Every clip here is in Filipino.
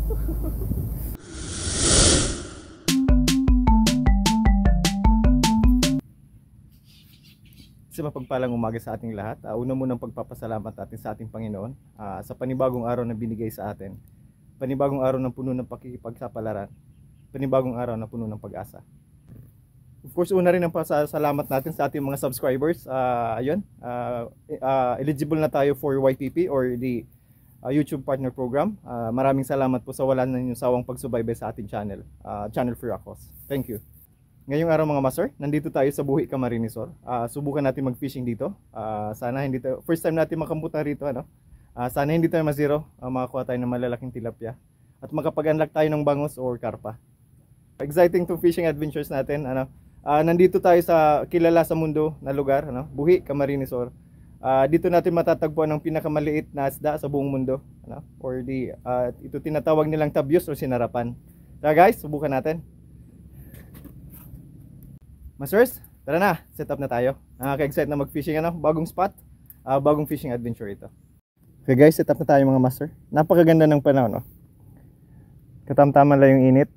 Sa mapagpalang umaga sa ating lahat. Una munang pagpapasalamat natin sa ating Panginoon sa panibagong araw na binigay sa atin. Panibagong araw na puno ng pakikipagsapalaran. Panibagong araw na puno ng pag-asa. Of course, una rin ang pasalamat natin sa ating mga subscribers. Eligible na tayo for YPP or the YouTube Partner Program. Maraming salamat po sa wala na ninyong sawang pagsubaybay sa ating channel, Channel Free Akos. Thank you. Ngayong araw mga master, nandito tayo sa Buhi Camarines Sur. Subukan natin mag-fishing dito. Sana hindi tayo, first time natin makapunta rito, ano? Sana hindi tayo ma-zero, makakuha tayo ng malalaking tilapia. At makapag-unlock tayo ng bangus or karpa. Exciting to fishing adventures natin, ano? Nandito tayo sa kilala sa mundo na lugar, ano? Buhi Camarines Sur. Dito natin matatagpuan ang pinakamaliit na isda sa buong mundo, ano? Or ito tinatawag nilang tabyos o sinarapan. So guys, subukan natin. Masters, tara na, set up na tayo. Nakaka-excite na mag-fishing, ano? Bagong spot, bagong fishing adventure ito. Okay guys, set up na tayo mga master. Napakaganda ng panahon, no? Katamtaman lang yung init.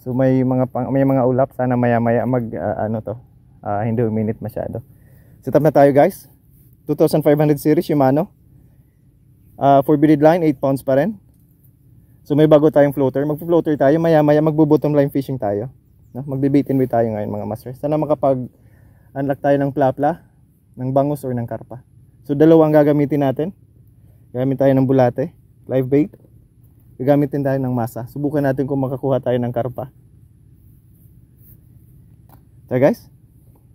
So may mga ulap, sana maya-maya hindi uminit masyado. Set up na tayo guys. 2500 series Shimano. For beaded line, 8 pounds pa rin. So may bago tayong floater. Mag-floater tayo, maya-maya magbo-bottom line fishing tayo. No? Magbe-bait-and bait tayo ngayon mga master. Sana makapag-unlock tayo ng plapla, ng bangus or ng karpa. So dalawang gagamitin natin. Gagamit tayo ng bulate, live bait. Gagamitin tayo ng masa. Subukan natin kung makakuha tayo ng karpa. So guys,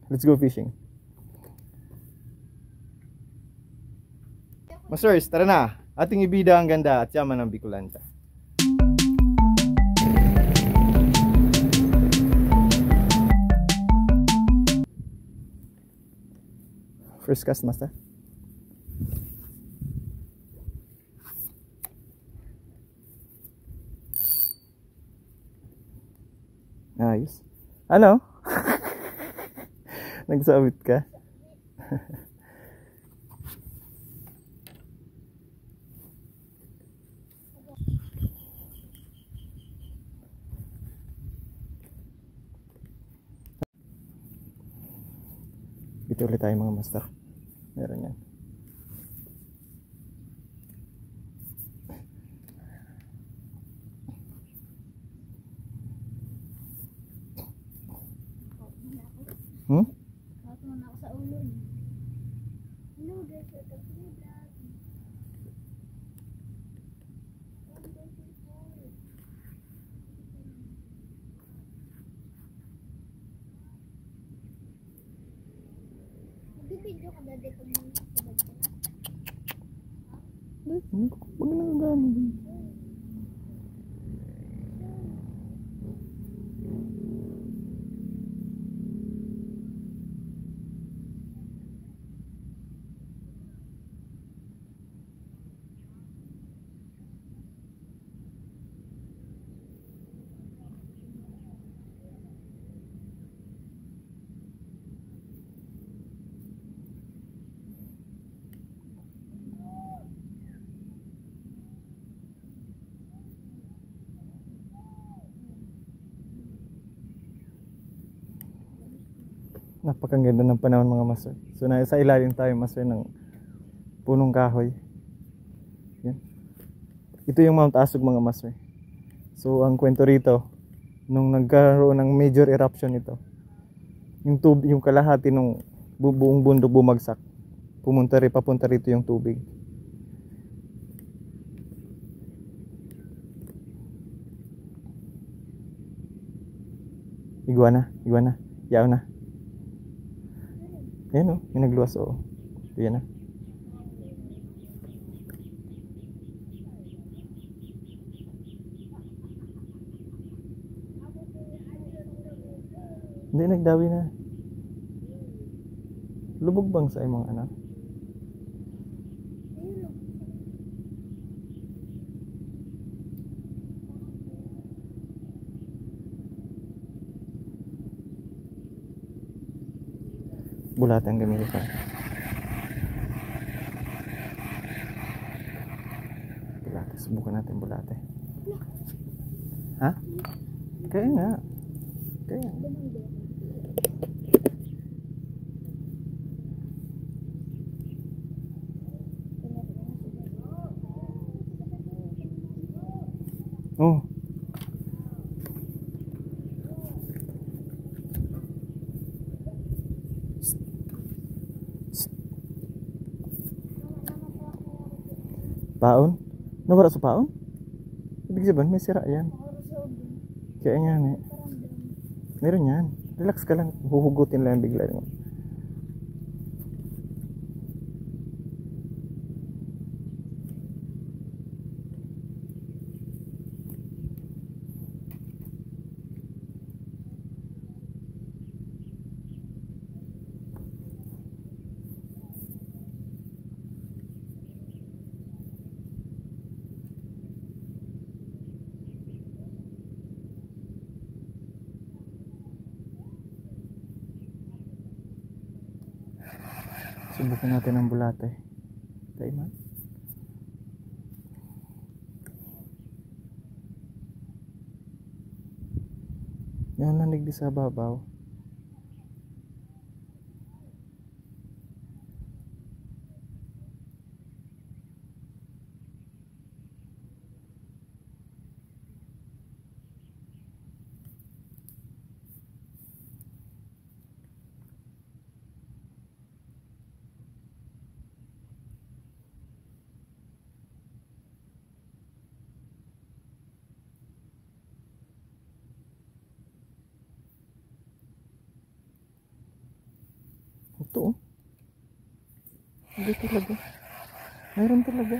let's go fishing. Masters, tara na. Ating ibida ang ganda at yaman ng Bicolanta. First cast, master. Ayos. Ano? Nagsabit ka? Ito ulit tayo mga master. Meron yan. Ako na ako sa ulo. Hello guys, welcome to my vlog. Mag-video ka ba dito ng sabag ka na? Huwag na nagamit. Napakaganda ng panahon mga master. So nasa ilalim tayo master ng punong kahoy. Yan. Ito yung Mount Asog mga master. So ang kwento rito, nung nagkaroon ng major eruption ito, yung kalahati ng buong bundok bumagsak. Papunta rito yung tubig. Iguana, yaw na. Ayan o, may nagluwas o. Ayan na. Hindi, nagdawi na. Lubog bang sa mga anak? Bulate ang gamit ko. Bulate, subukan natin bulate. Ha? Kaya nga. Kaya. Oh. Paon? Nawala sa paon? Ibig sabihin, may sira yan. Kaya nga eh. Meron yan. Relax ka lang. Huhugutin lang bigla. Subukan natin ang bulate. Tayo man. Yan lang nagdi sa babaw. Ito oh. Hindi talaga. Mayroon talaga.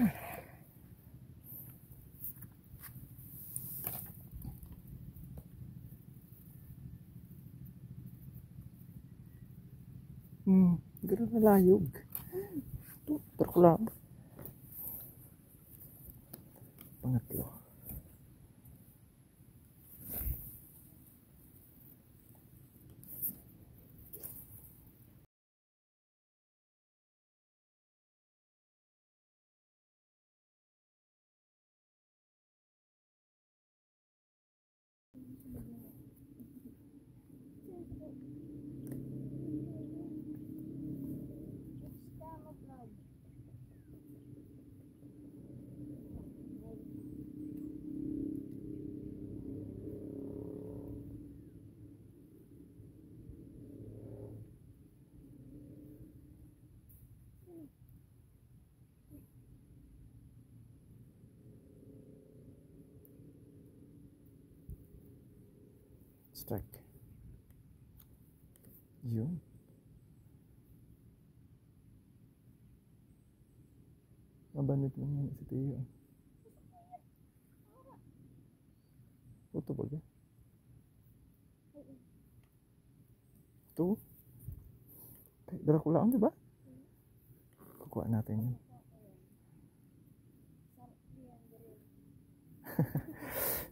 Gano'n na layog. Ito, tarkula. Pangatlo. Strike. Yun. Mabanit lang yan si Tio. Ito ba ga? Ito? Dala ko lang, diba? Kukuha natin yun.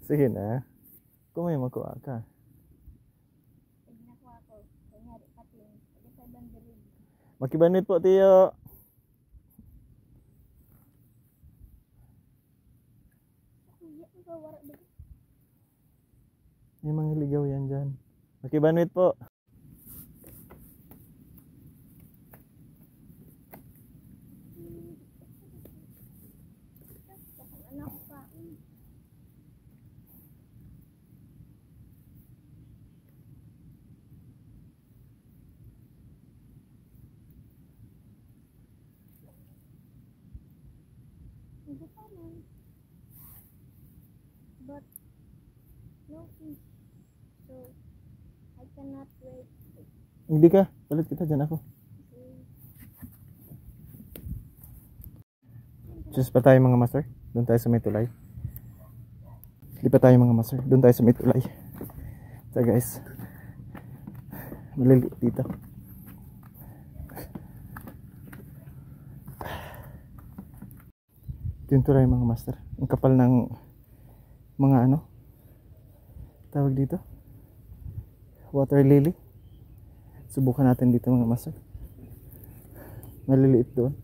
Sige na. Kung may makuha ka. Makibanit po, Tio. May mga ligaw yan dyan. Makibanit po. But no fish, so I cannot wait. Hindi ka, palit kita dyan ako. Just pa tayo mga master. Doon tayo sa may tulay. Lipat tayo mga master. Doon tayo sa may tulay. So guys, maliliit dito. Ito yung tulay mga master. Ang kapal ng mga ano tawag dito, water lily. Subukan natin dito mga master. Maliliit doon.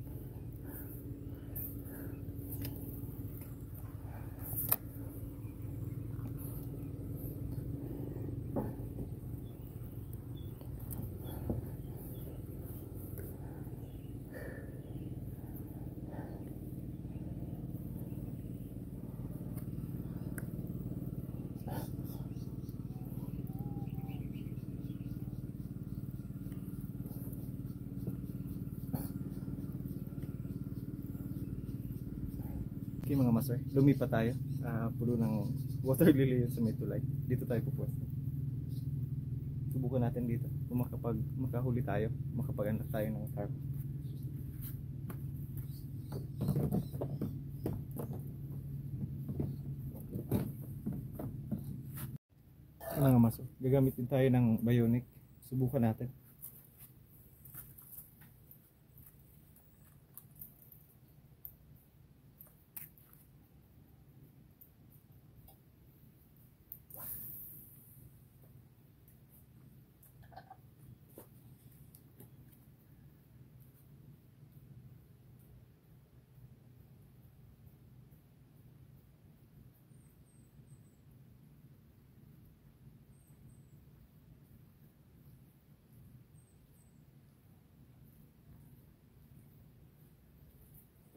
Okay mga master, lumipat tayo. Pulo ng water lily yun sa may tulay. Dito tayo pupwesto. Subukan natin dito kung makahuli tayo, makapag-anak tayo ng carp. Mga master, gagamitin tayo ng bionic. Subukan natin.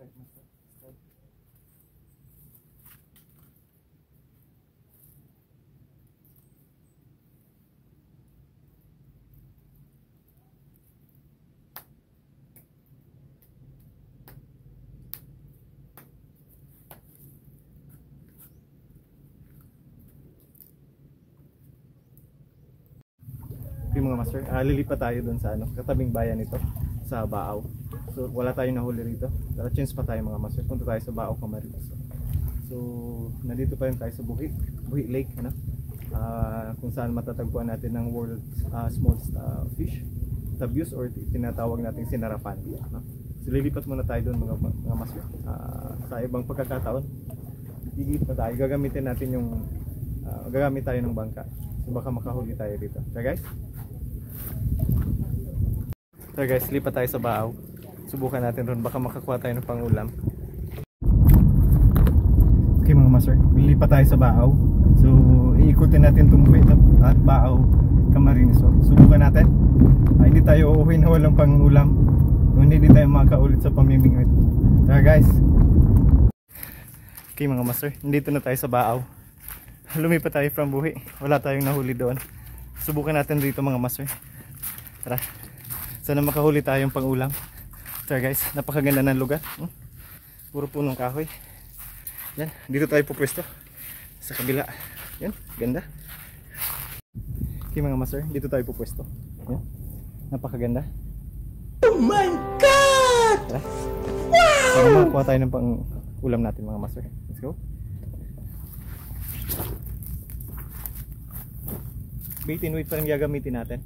Right, master. Start. Okay mga master, lilipat tayo doon sa katabing bayan nito, sa Baaw. So wala tayong nahuli rito. Pero chance pa tayo mga master. Punta tayo sa Baaw, Camarines. So nandito pa rin tayo sa Buhi Lake, kung saan matatagpuan natin ng world's smallest fish, tabius, or tinatawag nating sinarapan. So lilipat muna tayo doon mga master. Sa ibang pagkakataon, lilipat tayo. Gagamitin natin gagamit tayo ng bangka. So baka makahuli tayo dito. So guys, lipat tayo sa Baaw. Subukan natin ron, baka makakuha tayo ng pangulam. Okay mga master, lilipat tayo sa Baaw. So iikutin natin itong Buhi at Baaw, Camarines. So subukan natin. Hindi tayo uuwi na walang pangulam. Hindi tayo makaulit sa pamimingwit. So guys, okay mga master, nandito na tayo sa Baaw. Lumipat tayo from Buhi. Wala tayong nahuli doon. Subukan natin dito mga master. Tara. Sana makahuli tayong pang-ulam. So guys, napakaganda ng lugar. Puro punong kahoy. Yan, dito tayo pupwesto. Sa kabila. Yan, ganda. Okay mga master, dito tayo pupwesto. Yan, napakaganda. Oh my God! Tara. Sana makakuha tayo ng pang-ulam natin mga master. Let's go. Bait and weight pa rin gagamitin natin.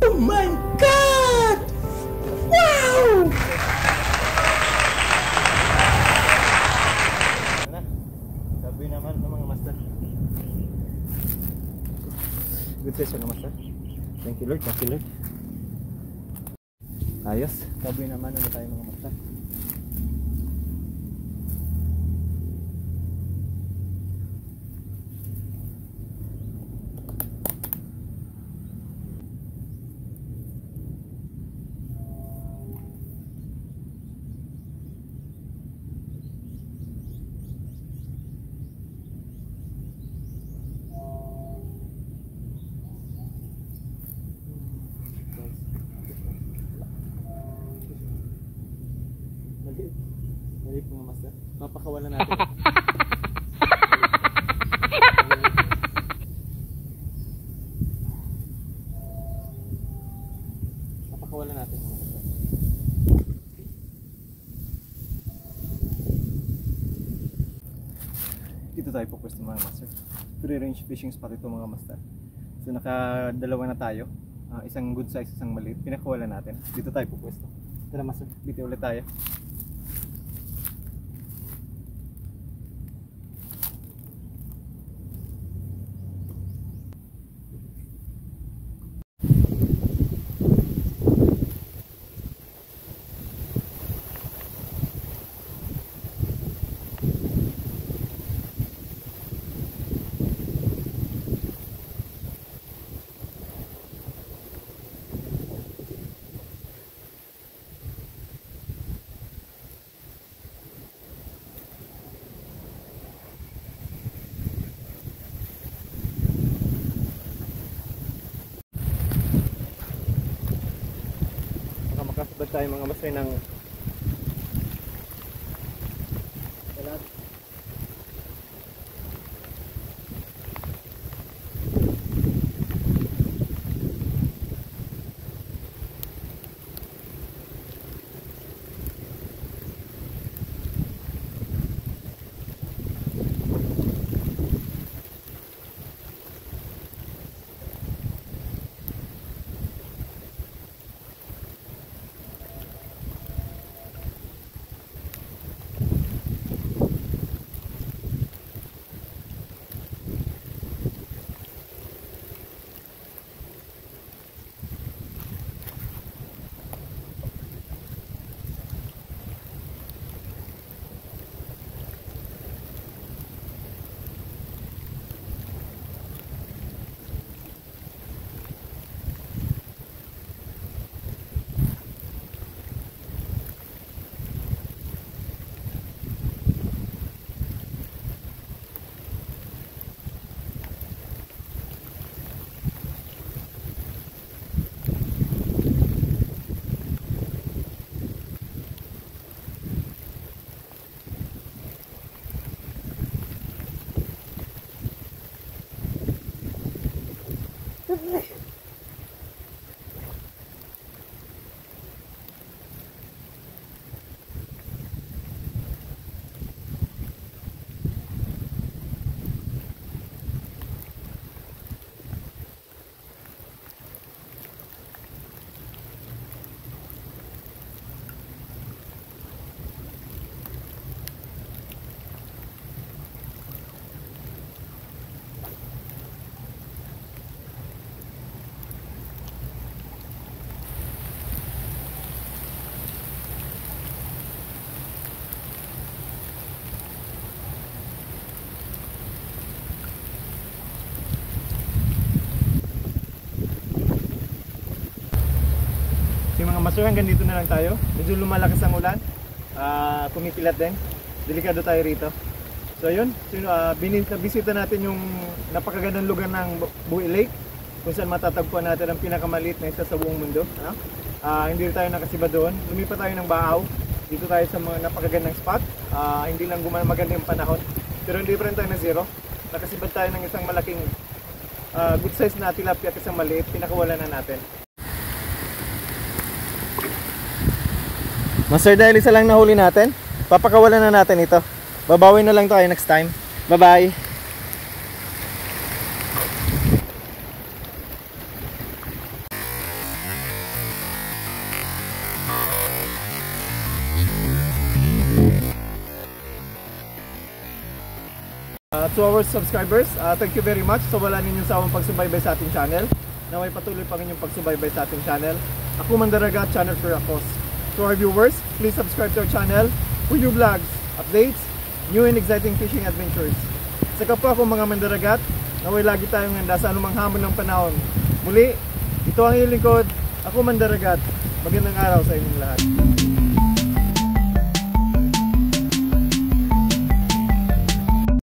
Oh my God! Wow! Sabi naman ng mga master. Good session na master. Thank you Lord, thank you Lord. Ayos, sabi naman ano tayo mga master. Maliit mga master. Papakawalan natin. Papakawalan natin mga master. Dito tayo focus mga master. Free range fishing spot ito mga master. So nakadalawa na tayo. Isang good size, isang maliit. Pinakawalan natin. Dito tayo focus. Tara master, dito ulit tayo. Makasabad tayo mga master ng salat. Mga master, hanggang dito na lang tayo. Medyo lumalakas ang ulan, kumikilat din, delikado tayo rito. So ayun, bisita natin yung napakagandang lugar ng Buhi Lake, kung saan matatagpuan natin ang pinakamaliit na isa sa buong mundo. Hindi tayo nakasiba doon, lumipat tayo ng Baaw. Dito tayo sa mga napakagandang spot. Hindi lang maganda yung panahon, pero hindi pa rin tayo na zero. Nakasibad tayo ng isang malaking good size na tilapia at isang maliit, pinakawalan na natin. Master, dahil isa lang nahuli natin, papakawalan na natin ito. Babawi na lang tayo next time. Bye bye. To our subscribers, thank you very much sa wala ninyong sawang pagsubaybay sa ating channel. Naway patuloy pa inyong pagsubaybay sa ating channel. Ako Mandaragat, channel for Akos. To our viewers, please subscribe to our channel for new vlogs, updates, new and exciting fishing adventures. Sa kapwa ko mga Mandaragat, naway lagi tayong handa sa anumang hamon ng panahon. Muli, ito ang iyong lingkod, ako Mandaragat. Magandang araw sa inyong lahat.